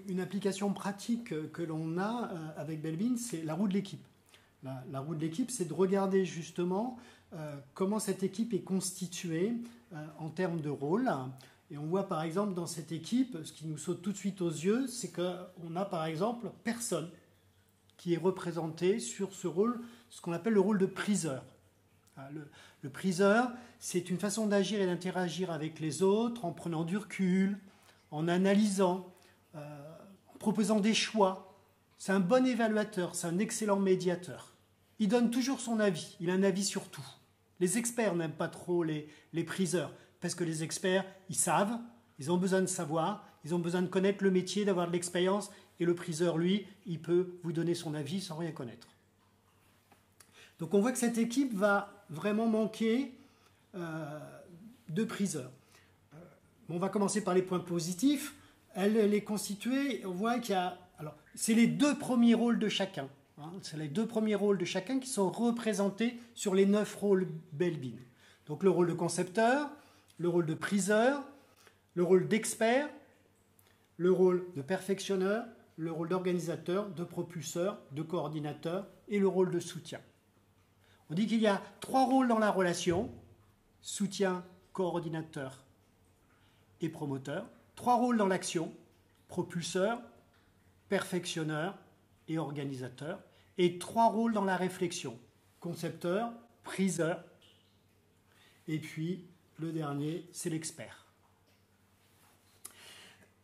Une application pratique que l'on a avec Belbin, c'est la roue de l'équipe. La roue de l'équipe, c'est de regarder justement comment cette équipe est constituée en termes de rôle. Et on voit par exemple dans cette équipe, ce qui nous saute tout de suite aux yeux, c'est qu'on a par exemple personne qui est représenté sur ce rôle, ce qu'on appelle le rôle de priseur. Le priseur, c'est une façon d'agir et d'interagir avec les autres en prenant du recul, en analysant, en proposant des choix. C'est un bon évaluateur, c'est un excellent médiateur. Il donne toujours son avis, il a un avis sur tout. Les experts n'aiment pas trop les priseurs, parce que les experts, ils savent, ils ont besoin de savoir, ils ont besoin de connaître le métier, d'avoir de l'expérience, et le priseur, lui, il peut vous donner son avis sans rien connaître. Donc on voit que cette équipe va vraiment manquer de priseurs. On va commencer par les points positifs. Elle est constituée, on voit qu'il y a... Alors, c'est les deux premiers rôles de chacun. C'est les deux premiers rôles de chacun qui sont représentés sur les 9 rôles Belbin. Donc le rôle de concepteur, le rôle de priseur, le rôle d'expert, le rôle de perfectionneur, le rôle d'organisateur, de propulseur, de coordinateur et le rôle de soutien. On dit qu'il y a 3 rôles dans la relation, soutien, coordinateur et promoteur. 3 rôles dans l'action, propulseur, perfectionneur et organisateur. Et 3 rôles dans la réflexion, concepteur, priseur. Et puis, le dernier, c'est l'expert.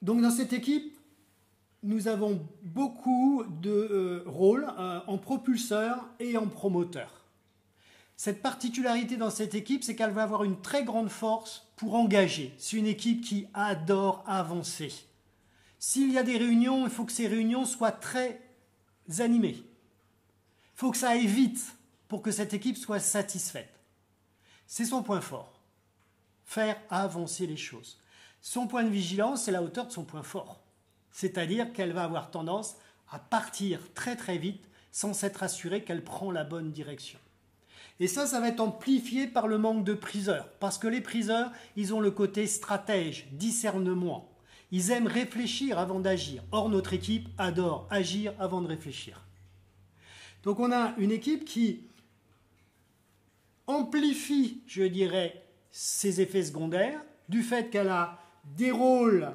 Donc, dans cette équipe, nous avons beaucoup de rôles en propulseur et en promoteur. Cette particularité dans cette équipe, c'est qu'elle va avoir une très grande force pour engager. C'est une équipe qui adore avancer. S'il y a des réunions, il faut que ces réunions soient très animées. Il faut que ça aille vite pour que cette équipe soit satisfaite. C'est son point fort. Faire avancer les choses. Son point de vigilance, c'est la hauteur de son point fort. C'est-à-dire qu'elle va avoir tendance à partir très très vite sans s'être assurée qu'elle prend la bonne direction. Et ça va être amplifié par le manque de priseurs. Parce que les priseurs, ils ont le côté stratège, discernement. Ils aiment réfléchir avant d'agir. Or, notre équipe adore agir avant de réfléchir. Donc, on a une équipe qui amplifie, je dirais, ses effets secondaires du fait qu'elle a des rôles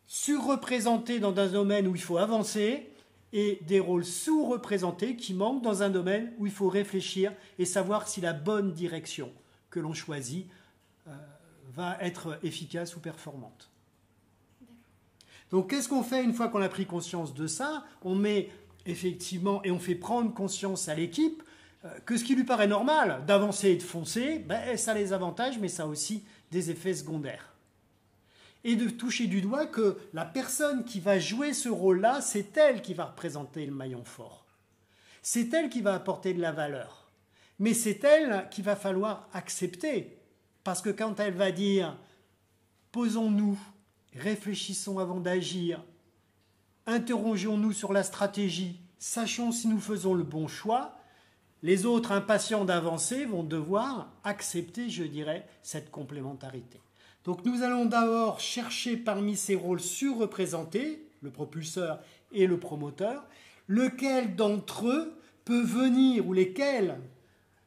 surreprésentés dans un domaine où il faut avancer et des rôles sous-représentés qui manquent dans un domaine où il faut réfléchir et savoir si la bonne direction que l'on choisit va être efficace ou performante. Donc, qu'est-ce qu'on fait une fois qu'on a pris conscience de ça? On met effectivement, et on fait prendre conscience à l'équipe que ce qui lui paraît normal, d'avancer et de foncer, ben, ça a les avantages, mais ça a aussi des effets secondaires. Et de toucher du doigt que la personne qui va jouer ce rôle-là, c'est elle qui va représenter le maillon fort. C'est elle qui va apporter de la valeur. Mais c'est elle qu'il va falloir accepter. Parce que quand elle va dire « posons-nous », réfléchissons avant d'agir, interrogeons-nous sur la stratégie, sachons si nous faisons le bon choix, les autres impatients d'avancer vont devoir accepter, je dirais, cette complémentarité. Donc nous allons d'abord chercher parmi ces rôles surreprésentés, le propulseur et le promoteur, lequel d'entre eux peut venir, ou lesquels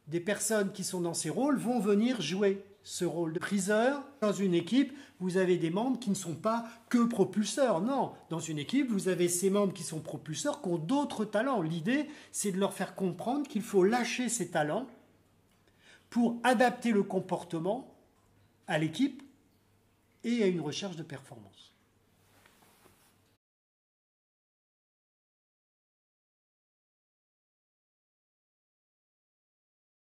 des personnes qui sont dans ces rôles vont venir jouer ce rôle de priseur. Dans une équipe, vous avez des membres qui ne sont pas que propulseurs. Non, dans une équipe, vous avez ces membres qui sont propulseurs, qui ont d'autres talents. L'idée, c'est de leur faire comprendre qu'il faut lâcher ces talents pour adapter le comportement à l'équipe et à une recherche de performance.